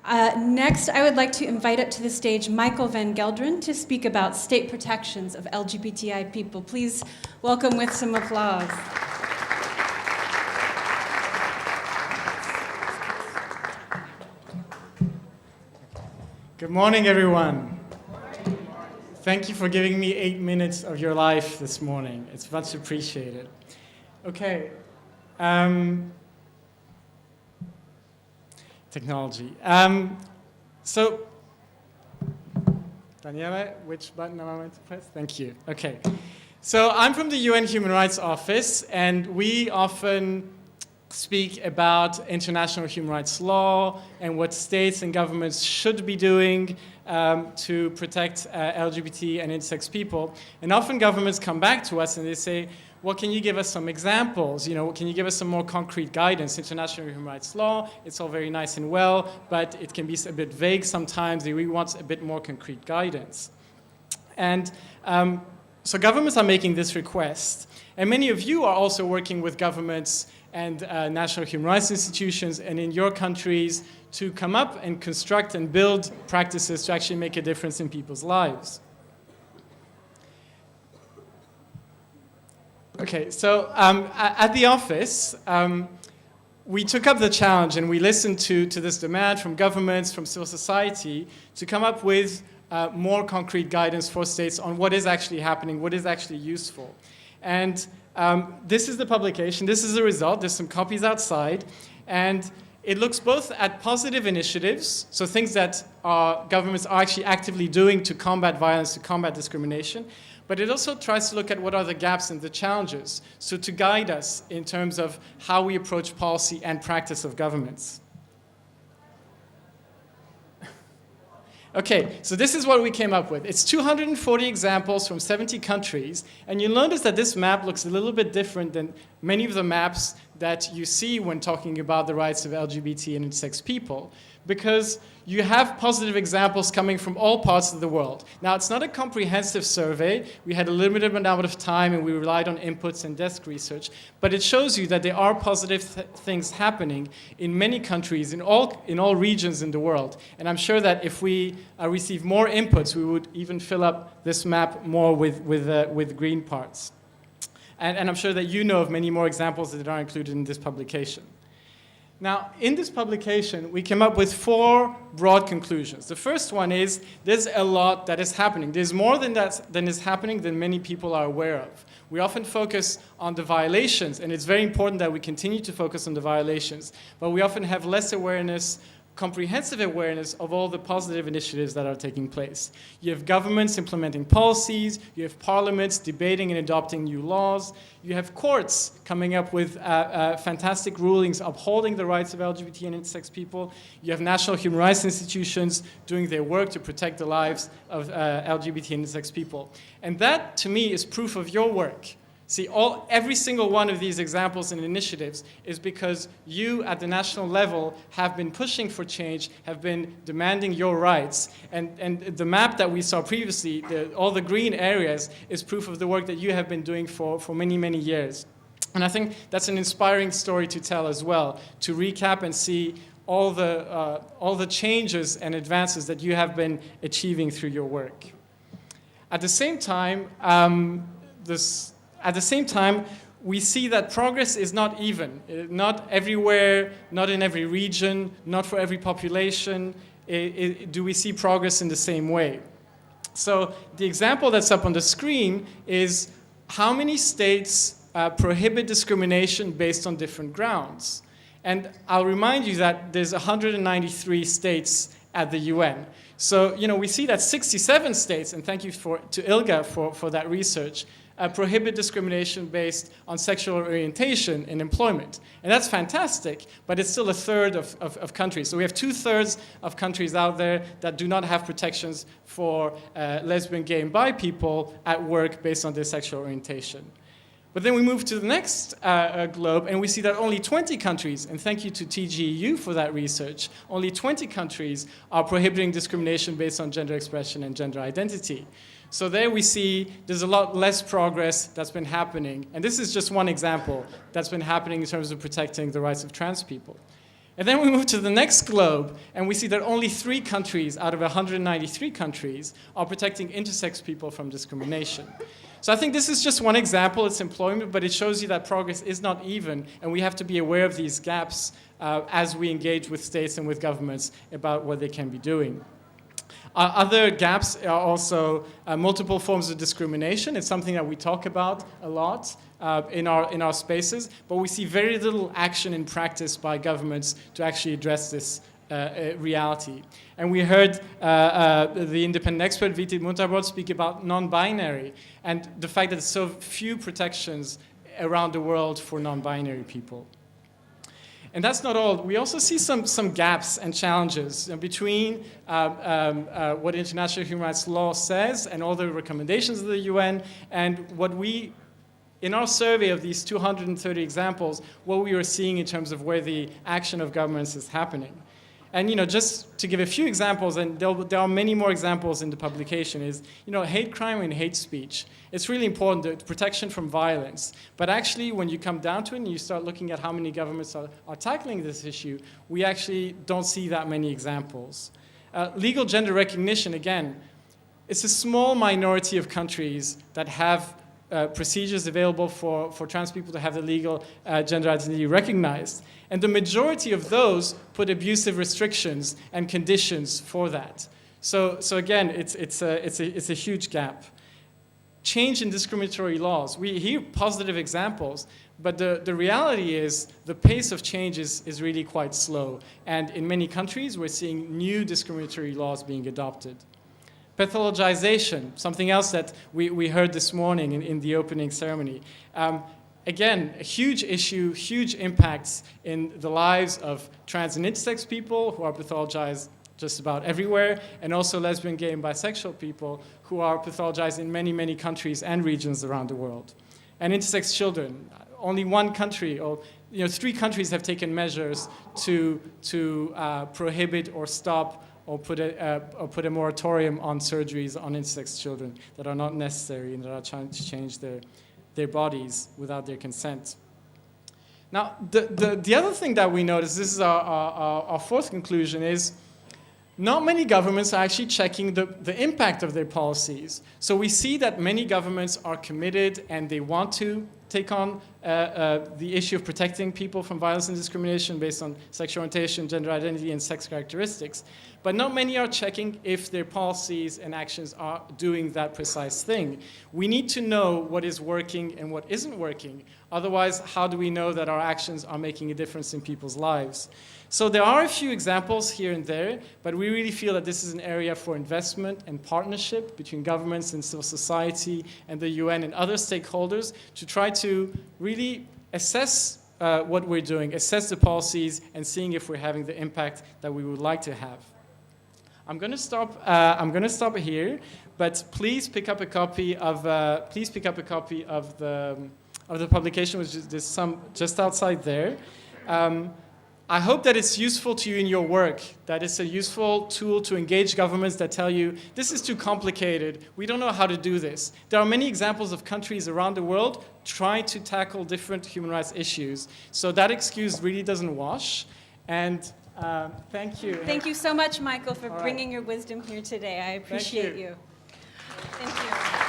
Next, I would like to invite up to the stage Michael van Gelderen to speak about state protections of LGBTI people. Please welcome with some applause. Good morning, everyone. Thank you for giving me 8 minutes of your life this morning. It's much appreciated. Okay. Technology. So, Daniela, which button am I meant to press? Thank you. Okay. So I'm from the UN Human Rights Office, and we often speak about international human rights law and what states and governments should be doing to protect LGBT and intersex people. And often governments come back to us and they say, well, can you give us some examples? Can you give us some more concrete guidance? International human rights law, it's all very nice and well, but it can be a bit vague sometimes. They really want a bit more concrete guidance. And so governments are making this request. And many of you are also working with governments and national human rights institutions and in your countries to come up and construct and build practices to actually make a difference in people's lives. Okay, so at the office, we took up the challenge and we listened to this demand from governments, from civil society, to come up with more concrete guidance for states on what is actually happening, what is actually useful. And this is the publication, this is the result, there's some copies outside, and it looks both at positive initiatives, so things that governments are actually actively doing to combat violence, to combat discrimination, but it also tries to look at what are the gaps and the challenges, so to guide us in terms of how we approach policy and practice of governments. Okay, so this is what we came up with. It's 240 examples from 70 countries, and you'll notice that this map looks a little bit different than many of the maps that you see when talking about the rights of LGBT and intersex people, because you have positive examples coming from all parts of the world. Now, it's not a comprehensive survey. We had a limited amount of time and we relied on inputs and desk research, but it shows you that there are positive things happening in many countries, in all regions in the world. And I'm sure that if we receive more inputs, we would even fill up this map more with green parts. And I'm sure that you know of many more examples that are included in this publication. Now, in this publication, we came up with 4 broad conclusions. The first one is there's a lot that is happening. There's more than is happening than many people are aware of. We often focus on the violations, and it's very important that we continue to focus on the violations, but we often have less awareness, comprehensive awareness of all the positive initiatives that are taking place. You have governments implementing policies, you have parliaments debating and adopting new laws, you have courts coming up with fantastic rulings upholding the rights of LGBT and intersex people, you have national human rights institutions doing their work to protect the lives of LGBT and intersex people. And that, to me, is proof of your work. See, every single one of these examples and initiatives is because you at the national level have been pushing for change, have been demanding your rights. And the map that we saw previously, all the green areas, is proof of the work that you have been doing for many, many years. And I think that's an inspiring story to tell as well, to recap and see all the changes and advances that you have been achieving through your work. At the same time, we see that progress is not even. Not everywhere, not in every region, not for every population do we see progress in the same way. So the example that's up on the screen is how many states prohibit discrimination based on different grounds. And I'll remind you that there's 193 states at the UN. So, we see that 67 states, and thank you to ILGA for that research, prohibit discrimination based on sexual orientation in employment. And that's fantastic, but it's still a third of countries. So we have 2/3 of countries out there that do not have protections for lesbian, gay, and bi people at work based on their sexual orientation. But then we move to the next globe, and we see that only 20 countries, and thank you to TGEU for that research, only 20 countries are prohibiting discrimination based on gender expression and gender identity. So there we see there's a lot less progress that's been happening. And this is just one example that's been happening in terms of protecting the rights of trans people. And then we move to the next globe, and we see that only 3 countries out of 193 countries are protecting intersex people from discrimination. So I think this is just one example, it's employment, but it shows you that progress is not even, and we have to be aware of these gaps as we engage with states and with governments about what they can be doing. Other gaps are also multiple forms of discrimination. It's something that we talk about a lot in our spaces, but we see very little action in practice by governments to actually address this reality. And we heard the independent expert Viti Muntabrod speak about non-binary and the fact that there's so few protections around the world for non-binary people. And that's not all. We also see some gaps and challenges between what international human rights law says and all the recommendations of the UN and what we, in our survey of these 230 examples, what we are seeing in terms of where the action of governments is happening. And just to give a few examples, and there are many more examples in the publication, is hate crime and hate speech. It's really important, the protection from violence. But actually, when you come down to it and you start looking at how many governments are tackling this issue, we actually don't see that many examples. Legal gender recognition, again, it's a small minority of countries that have procedures available for trans people to have the legal gender identity recognized. And the majority of those put abusive restrictions and conditions for that. So again, it's a huge gap. Change in discriminatory laws. We hear positive examples, but the reality is the pace of change is really quite slow. And in many countries, we're seeing new discriminatory laws being adopted. Pathologization, something else that we heard this morning in the opening ceremony. Again, a huge issue, huge impacts in the lives of trans and intersex people who are pathologized just about everywhere, and also lesbian, gay, and bisexual people who are pathologized in many, many countries and regions around the world. And intersex children, only one country, or 3 countries have taken measures to prohibit or stop or put a moratorium on surgeries on intersex children that are not necessary and that are trying to change their bodies without their consent. Now, the other thing that we notice, this is our fourth conclusion, is not many governments are actually checking the impact of their policies. So we see that many governments are committed and they want to take on the issue of protecting people from violence and discrimination based on sexual orientation, gender identity, and sex characteristics. But not many are checking if their policies and actions are doing that precise thing. We need to know what is working and what isn't working. Otherwise, how do we know that our actions are making a difference in people's lives? So there are a few examples here and there, but we really feel that this is an area for investment and partnership between governments and civil society and the UN and other stakeholders to try to really assess what we're doing, assess the policies, and seeing if we're having the impact that we would like to have. I'm going to stop here, but please pick up a copy of the publication, which is just outside there. I hope that it's useful to you in your work, that it's a useful tool to engage governments that tell you, this is too complicated, we don't know how to do this. There are many examples of countries around the world trying to tackle different human rights issues. So that excuse really doesn't wash. And thank you. Thank you so much, Michael, for bringing your wisdom here today. I appreciate you. Thank you.